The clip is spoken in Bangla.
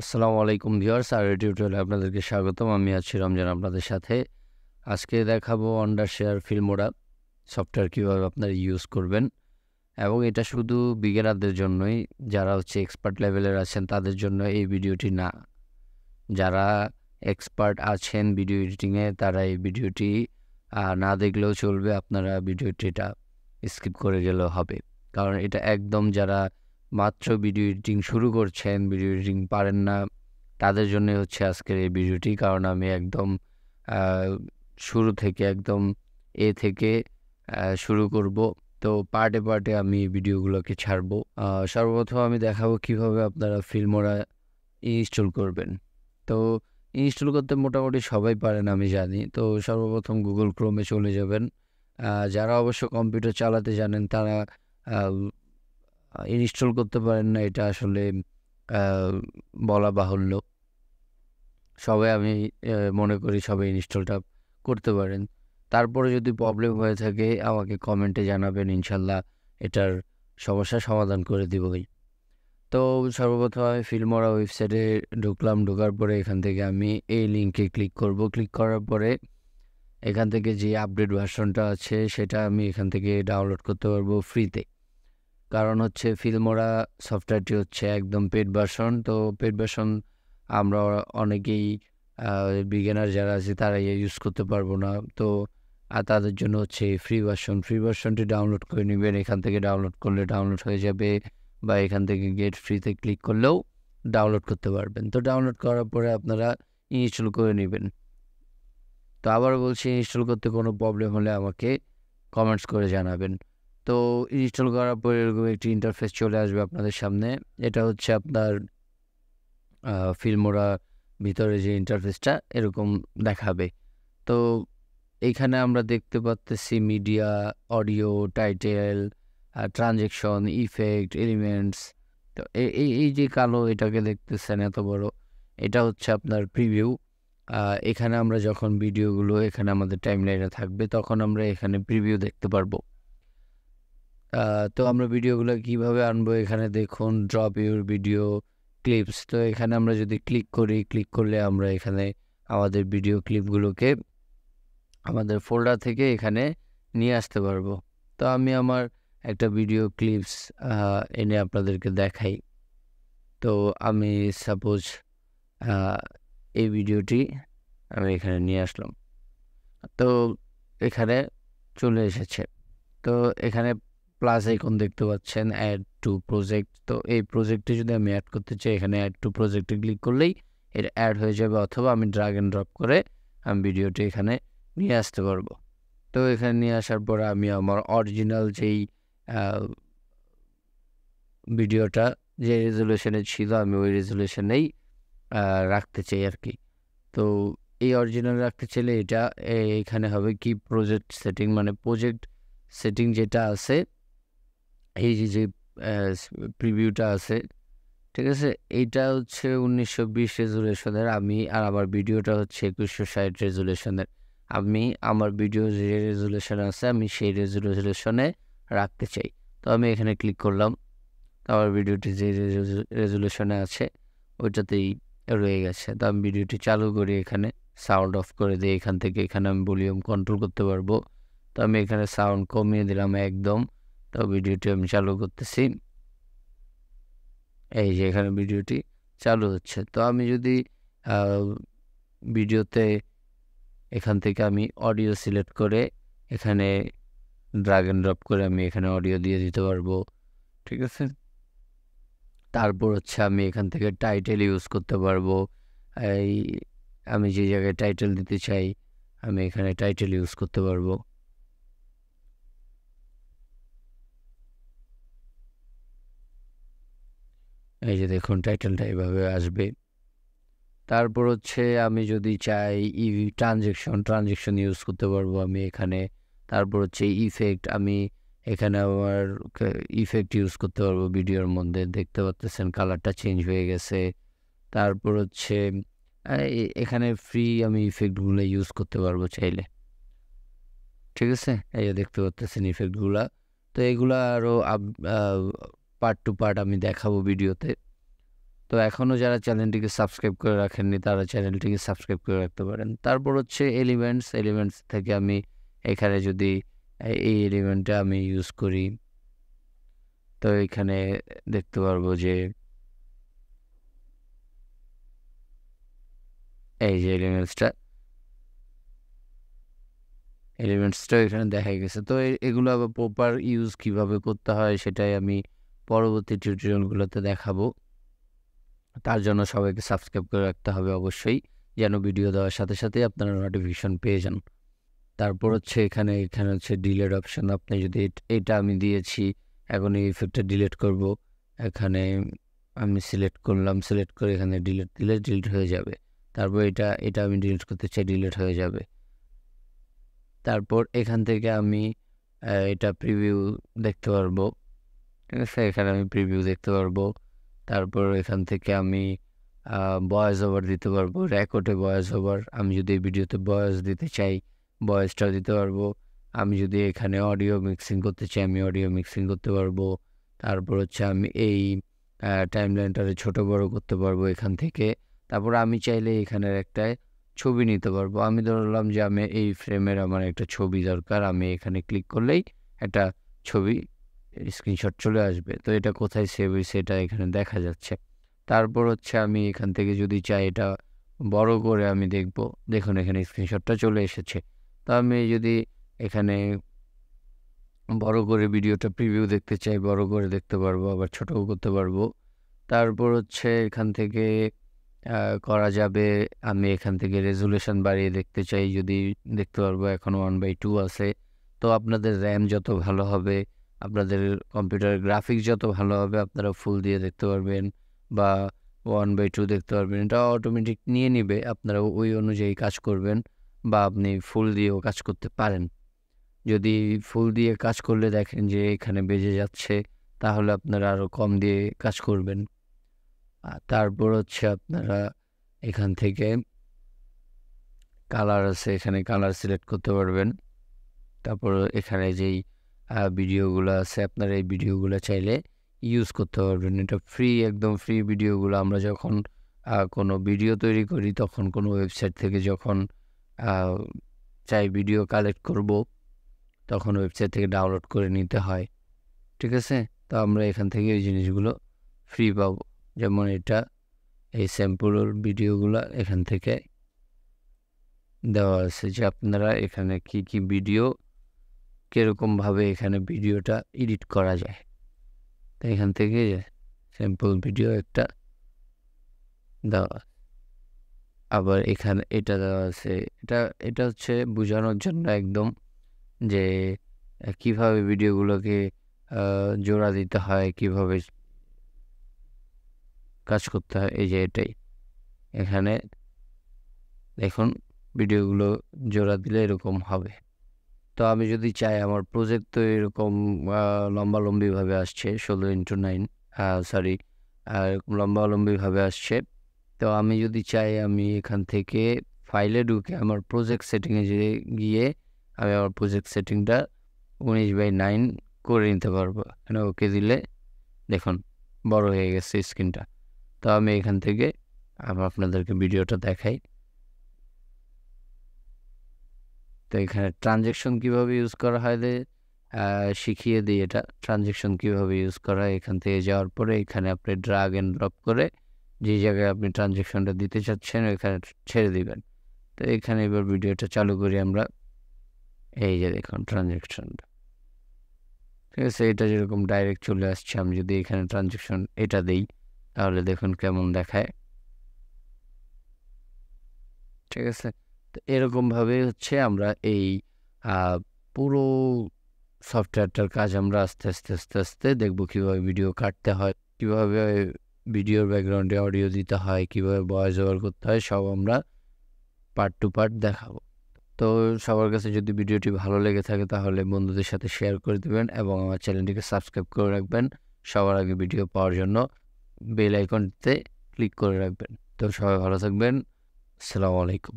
আসসালামু আলাইকুম ভিউয়ার্স, আর টিউটোরিয়ালে আপনাদেরকে স্বাগতম। আমি আছি রমজান আপনাদের সাথে। আজকে দেখাবো Wondershare Filmora সফটওয়্যার কীভাবে আপনারা ইউজ করবেন, এবং এটা শুধু বিগিনারদের জন্যই। যারা এক্সপার্ট লেভেলের আছেন তাদের জন্য এই ভিডিওটি না। যারা এক্সপার্ট আছেন ভিডিও এডিটিংয়ে তারা এই ভিডিওটি না দেখলেও চলবে। আপনারা ভিডিওটিটা স্কিপ করে গেলেও হবে, কারণ এটা একদম যারা মাত্র ভিডিও এডিটিং শুরু করছেন, ভিডিও এডিটিং পারেন না, তাদের জন্যই আজকের এই ভিডিওটি। কারণ আমি একদম শুরু থেকে একদম থেকে শুরু করব। তো পার্টে পার্টে আমি ভিডিওগুলোকে ছাড়বো। সর্বপ্রথম আমি দেখাবো কিভাবে আপনারা ফিল্মোরা ইনস্টল করবেন। তো ইনস্টল করতে মোটামুটি সবাই পারেন আমি জানি। তো সর্বপ্রথম গুগল ক্রোমে চলে যাবেন। যারা অবশ্য কম্পিউটার চালাতে জানেন তারা ইনস্টল করতে পারেন না, এটা আসলে বলা বাহুল্য। সবাই আমি মনে করি সবাই ইনস্টলটা করতে পারেন। তারপরে যদি প্রবলেম হয়ে থাকে আমাকে কমেন্টে জানাবেন, ইনশাল্লাহ এটার সমস্যার সমাধান করে দিবই। তো সর্বপ্রথম আমি ফিল্মোরা ওয়েবসাইটে ঢুকলাম। ঢোকার পরে এখান থেকে আমি এই লিঙ্কে ক্লিক করব। ক্লিক করার পরে এখান থেকে যে আপডেট ভার্সনটা আছে সেটা আমি এখান থেকে ডাউনলোড করতে পারবো ফ্রিতে। কারণ ফিল্মোরা সফটওয়্যারটি একদম পেড ভার্সন। তো পেড ভার্সন আমরা অনেকেই বিগিনার যারা আছে তারা ইউজ করতে পারবো না। তো তাদের জন্য ফ্রি ভার্সনটি ডাউনলোড করে নেবেন। এখান থেকে ডাউনলোড করলে ডাউনলোড হয়ে যাবে, বা এখান থেকে গেট ফ্রিতে ক্লিক করলেও ডাউনলোড করতে পারবেন। তো ডাউনলোড করার পরে আপনারা ইনস্টল করে নেবেন। তো আবার বলছি, ইনস্টল করতে কোনো প্রবলেম হলে আমাকে কমেন্টস করে জানাবেন। তো ইনস্টল করার পরে এরকম একটি ইন্টারফেস চলে আসবে আপনাদের সামনে। এটা আপনার ফিল্মোরা ভিতরে যে ইন্টারফেসটা এরকম দেখাবে। তো এইখানে আমরা দেখতে পাচ্ছি media, audio, title, transaction, effect, elements. তো এই যে কালো এটাকে দেখতেছেন এত বড়, এটা আপনার প্রিভিউ। এখানে আমরা যখন ভিডিওগুলো এখানে আমাদের টাইমলাইনে থাকবে তখন আমরা এখানে প্রিভিউ দেখতে পারবো। তো আমরা ভিডিওগুলো কিভাবে আনবো, এখানে দেখুন ড্রপ ইউর ভিডিও ক্লিপস। তো এখানে আমরা যদি ক্লিক করলে আমরা এখানে আমাদের ভিডিও ক্লিপগুলোকে আমাদের ফোল্ডার থেকে এখানে নিয়ে আসতে পারবো। তো আমি আমার একটা ভিডিও ক্লিপস এনে আপনাদেরকে দেখাই। তো আমি সাপোজ এই ভিডিওটি আমি এখানে নিয়ে আসলাম। তো এখানে চলে এসেছে। তো এখানে প্লাস আইকন দেখতে পাচ্ছেন, অ্যাড টু প্রজেক্ট। তো এই প্রজেক্টে যদি আমি অ্যাড করতে চাই এখানে অ্যাড টু প্রজেক্টে ক্লিক করলেই এটা অ্যাড হয়ে যাবে, অথবা আমি ড্রাগ অ্যান্ড ড্রপ করে আমি ভিডিওটি এখানে নিয়ে আসতে পারবো। তো এখানে নিয়ে আসার পর আমি আমার অরিজিনাল যেই ভিডিওটা যে রেজুলেশনে ছিল আমি ওই রেজুলেশনেই রাখতে চাই আর কি। তো এই অরিজিনাল রাখতে চাইলে এটা এখানে হবে কি প্রজেক্ট সেটিং, মানে প্রজেক্ট সেটিং যেটা আছে, এই যে প্রিভিউটা আছে, ঠিক আছে। এইটা 1920 রেজুলেশনের আমি, আর আমার ভিডিওটা 2160 রেজুলেশনের। আমি আমার ভিডিও যে রেজুলেশন আছে আমি সেই রেজুলেশনে রাখতে চাই। তো আমি এখানে ক্লিক করলাম। তো আমার ভিডিওটি যে রেজুলেশনে আছে ওইটাতেই রয়ে গেছে। তো আমি ভিডিওটি চালু করি, এখানে সাউন্ড অফ করে দিই। এখান থেকে এখানে আমি ভলিউম কন্ট্রোল করতে পারবো। তো আমি এখানে সাউন্ড কমিয়ে দিলাম একদম। তো ভিডিওটি আমি চালু করতেছি। এই যে এখানে ভিডিওটি চালু হচ্ছে। তো আমি যদি ভিডিওতে এখান থেকে আমি অডিও সিলেক্ট করে এখানে ড্রাগ অ্যান্ড ড্রপ করে আমি এখানে অডিও দিয়ে দিতে পারবো, ঠিক আছে। তারপর আমি এখান থেকে টাইটেল ইউজ করতে পারবো। এই আমি যে জায়গায় টাইটেল দিতে চাই আমি এখানে টাইটেল ইউজ করতে পারবো। এই যে দেখুন টাইটেলটা এইভাবে আসবে। তারপর আমি যদি চাই ট্রানজেকশন ইউজ করতে পারবো আমি এখানে। তারপর ইফেক্ট, আমি এখানে আমার ইফেক্ট ইউজ করতে পারবো ভিডিওর মধ্যে। দেখতে পাচ্ছেন কালারটা চেঞ্জ হয়ে গেছে। তারপর এখানে ফ্রি আমি ইফেক্টগুলো ইউজ করতে পারবো চাইলে, ঠিক আছে। এই যে দেখতে পাচ্ছেন ইফেক্টগুলা। তো এগুলো আরও পার্ট টু পার্ট আমি দেখাবো ভিডিওতে। তো এখনও যারা চ্যানেলটিকে সাবস্ক্রাইব করে রাখেননি তারা চ্যানেলটিকে সাবস্ক্রাইব করে রাখতে পারেন। তারপর হচ্ছে এলিমেন্টস থেকে আমি এখানে যদি এই এলিমেন্টটা আমি ইউজ করি, তো এখানে দেখতে পারবো যে এই যে এলিমেন্টসটা এখানে দেখা গেছে। তো এগুলো আবার প্রপার ইউজ কিভাবে করতে হয় সেটাই আমি পরবর্তী টিউটোরিয়ালগুলোতে দেখাবো। তার জন্য সবাইকে সাবস্ক্রাইব করে রাখতে হবে অবশ্যই, যেন ভিডিও দেওয়ার সাথে সাথেই আপনারা নোটিফিকেশন পেয়ে যান। তারপর হচ্ছে এখানে হচ্ছে ডিলেট অপশন। আপনি যদি এটা আমি দিয়েছি, এখন এই ইফেক্টটা ডিলিট করব, এখানে আমি সিলেক্ট করলাম, সিলেক্ট করে এখানে ডিলিট দিলে ডিলিট হয়ে যাবে। তারপর এটা আমি ডিলিট করতে চাই, ডিলিট হয়ে যাবে। তারপর এখান থেকে আমি এটা প্রিভিউ দেখতে পারবো, ঠিক আছে? এখানে আমি প্রিভিউ দেখতে পারবো। তারপর এখান থেকে আমি ভয়েস ওভার দিতে পারবো, রেকর্ডে ভয়েস ওভার। আমি যদি এই ভিডিওতে ভয়েস দিতে চাই, ভয়েসটাও দিতে পারবো। আমি যদি এখানে অডিও মিক্সিং করতে চাই, আমি অডিও মিক্সিং করতে পারবো। তারপর হচ্ছে আমি এই টাইমলাইনটারে ছোট বড় করতে পারবো এখান থেকে। তারপর আমি চাইলে এখানের একটা ছবি নিতে পারবো। আমি ধরলাম যে আমি এই ফ্রেমের আমার একটা ছবি দরকার, আমি এখানে ক্লিক করলেই একটা ছবি স্ক্রিনশট চলে আসবে। তো এটা কোথায় সেভ হয়েছে এটা এখানে দেখা যাচ্ছে। তারপর হচ্ছে আমি এখান থেকে যদি চাই এটা বড় করে আমি দেখব, দেখুন এখানে স্ক্রিনশটটা চলে এসেছে। তো আমি যদি এখানে বড় করে ভিডিওটা প্রিভিউ দেখতে চাই, বড় করে দেখতে পারবো, আবার ছোটও করতে পারবো। তারপর হচ্ছে এখান থেকে করা যাবে, আমি এখান থেকে রেজুলেশন বাড়িয়ে দেখতে চাই, যদি দেখতে পারবো। এখন 1/2 আছে। তো আপনাদের র্যাম যত ভালো হবে, আপনাদের কম্পিউটারের গ্রাফিক্স যত ভালো হবে, আপনারা ফুল দিয়ে দেখতে পারবেন বা 1/2 দেখতে পারবেন। এটা অটোমেটিক নিয়ে নিবে, আপনারা ওই অনুযায়ী কাজ করবেন বা আপনি ফুল দিয়েও কাজ করতে পারেন। যদি ফুল দিয়ে কাজ করলে দেখেন যে এখানে বেজে যাচ্ছে, তাহলে আপনারা আরও কম দিয়ে কাজ করবেন। তারপর হচ্ছে আপনারা এখান থেকে কালার আছে, এখানে কালার সিলেক্ট করতে পারবেন। তারপর এখানে যেই ভিডিওগুলো আছে, আপনারা এই ভিডিওগুলো চাইলে ইউজ করতে পারবেন। এটা ফ্রি, একদম ফ্রি ভিডিওগুলো। আমরা যখন কোনো ভিডিও তৈরি করি, তখন কোনো ওয়েবসাইট থেকে যখন চাই ভিডিও কালেক্ট করব, তখন ওয়েবসাইট থেকে ডাউনলোড করে নিতে হয়, ঠিক আছে? তো আমরা এখান থেকে এই জিনিসগুলো ফ্রি পাবো। যেমন এটা, এই স্যাম্পল ভিডিওগুলো এখান থেকে দেওয়া আছে যে আপনারা এখানে কি ভিডিও কীরকমভাবে এখানে ভিডিওটা এডিট করা যায়। তো এখান থেকে স্যাম্পল ভিডিও একটা দেওয়া, আবার এখানে এটা দেওয়া আছে। এটা হচ্ছে বোঝানোর জন্য একদম যে কিভাবে ভিডিওগুলোকে জোড়া দিতে হয়, কিভাবে কাজ করতে হয়। এই যে এটাই, এখানে দেখুন ভিডিওগুলো জোড়া দিলে এরকম হবে। তো আমি যদি চাই, আমার প্রজেক্ট তো এরকম লম্বালম্বিভাবে আসছে 16:9, সরি, এরকম লম্বালম্বিভাবে আসছে। তো আমি যদি চাই, আমি এখান থেকে ফাইলে ঢুকে আমার প্রজেক্ট সেটিংয়ে গিয়ে আমি আমার প্রজেক্ট সেটিংটা 19/9 করে নিতে পারবো। এখানে ওকে দিলে দেখুন বড় হয়ে গেছে স্ক্রিনটা। তো আমি এখান থেকে আপনাদেরকে ভিডিওটা দেখাই। তো এখানে ট্রানজ্যাকশন কীভাবে ইউজ করা হয় শিখিয়ে দিই। এটা ট্রানজ্যাকশন কীভাবে ইউজ করা হয়, এখান থেকে যাওয়ার পরে এখানে আপনি ড্রাগ অ্যান্ড ড্রপ করে যে জায়গায় আপনি ট্রানজ্যাকশনটা দিতে চাচ্ছেন ওইখানে ছেড়ে দিবেন। তো এখানে এবার ভিডিওটা চালু করি আমরা। এই যে দেখুন ট্রানজ্যাকশনটা, ঠিক আছে? এটা যেরকম ডাইরেক্ট চলে আসছে। আমি যদি এখানে ট্রানজ্যাকশন এটা দিই, তাহলে দেখুন কেমন দেখায়, ঠিক আছে? তো এরকমভাবে হচ্ছে আমরা এই পুরো সফটওয়্যারটার কাজ আমরা আস্তে দেখব, কীভাবে ভিডিও কাটতে হয়, কীভাবে ভিডিওর ব্যাকগ্রাউন্ডে অডিও দিতে হয়, কীভাবে ভয়েস ওভার করতে হয়, সব আমরা পার্ট টু পার্ট দেখাবো। তো সবার কাছে যদি ভিডিওটি ভালো লেগে থাকে, তাহলে বন্ধুদের সাথে শেয়ার করে দেবেন এবং আমার চ্যানেলটিকে সাবস্ক্রাইব করে রাখবেন। সবার আগে ভিডিও পাওয়ার জন্য বেল আইকনটিতে ক্লিক করে রাখবেন। তো সবাই ভালো থাকবেন। আসসালামু আলাইকুম।